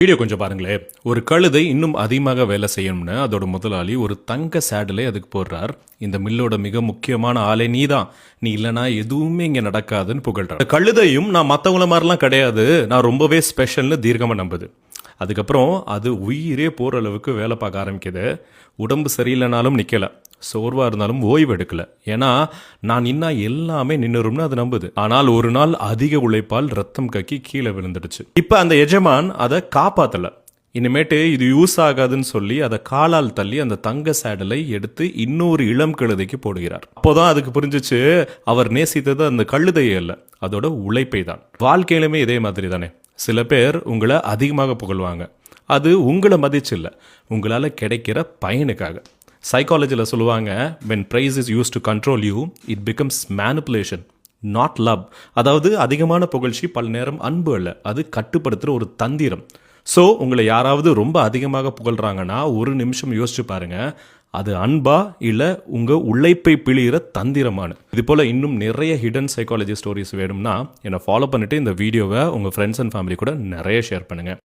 Video கொஞ்சம் பாருங்களேன். ஒரு கழுதை இன்னும் அதிகமாக வேலை செய்யணும்னு அதோட முதலாளி ஒரு தங்க சேடலை அதுக்கு போடுறார். இந்த மில்லோட மிக முக்கியமான ஆளே நீதான், நீ இல்லைனா எதுவுமே இங்கே நடக்காதுன்னு புகழ்றார். கழுதையும் நான் மற்றவங்கள மாதிரிலாம் கிடையாது, நான் ரொம்பவே ஸ்பெஷல்னு தீர்க்கமாக நம்புது. அதுக்கப்புறம் அது உயிரே போகிற அளவுக்கு வேலை பார்க்க ஆரம்பிக்குது. உடம்பு சரியில்லைனாலும் நிற்கலை, சோர்வாக இருந்தாலும் ஓய்வு எடுக்கல. ஏன்னா நான் இன்னும் எல்லாமே நின்றுரும்னு அது நம்புது. ஆனால் ஒரு நாள் அதிக உழைப்பால் ரத்தம் கக்கி கீழே விழுந்துடுச்சு. இப்போ அந்த எஜமான் அதை காப்பாற்றலை. இனிமேட்டு இது யூஸ் ஆகாதுன்னு சொல்லி அதை காலால் தள்ளி அந்த தங்க சேடலை எடுத்து இன்னொரு இளம் கழுதைக்கு போடுகிறார். அப்போதான் அதுக்கு புரிஞ்சிச்சு, அவர் நேசித்தது அந்த கழுதையே இல்லை, அதோட உழைப்பை தான். வாழ்க்கையிலுமே இதே மாதிரி தானே, சில பேர் உங்களை அதிகமாக புகழ்வாங்க, அது உங்களை மதிச்சு இல்லை, உங்களால் கிடைக்கிற பயனுக்காக. சைக்காலஜியில் சொல்லுவாங்க, when praise is used to control you, it becomes manipulation, not love. அதாவது அதிகமான புகழ்ச்சி பல நேரம் அன்பு அல்ல, அது கட்டுப்படுத்துகிற ஒரு தந்திரம். ஸோ உங்களை யாராவது ரொம்ப அதிகமாக புகழ்கிறாங்கன்னா ஒரு நிமிஷம் யோசிச்சு பாருங்க, அது அன்பா இல்லை உங்கள் உழைப்பை பிழிகிற தந்திரமான. இது போல் இன்னும் நிறைய ஹிடன் சைக்காலஜி ஸ்டோரிஸ் வேணும்னா என்னை ஃபாலோ பண்ணிவிட்டு இந்த வீடியோவை உங்கள் ஃப்ரெண்ட்ஸ் அண்ட் ஃபேமிலி கூட நிறைய ஷேர் பண்ணுங்கள்.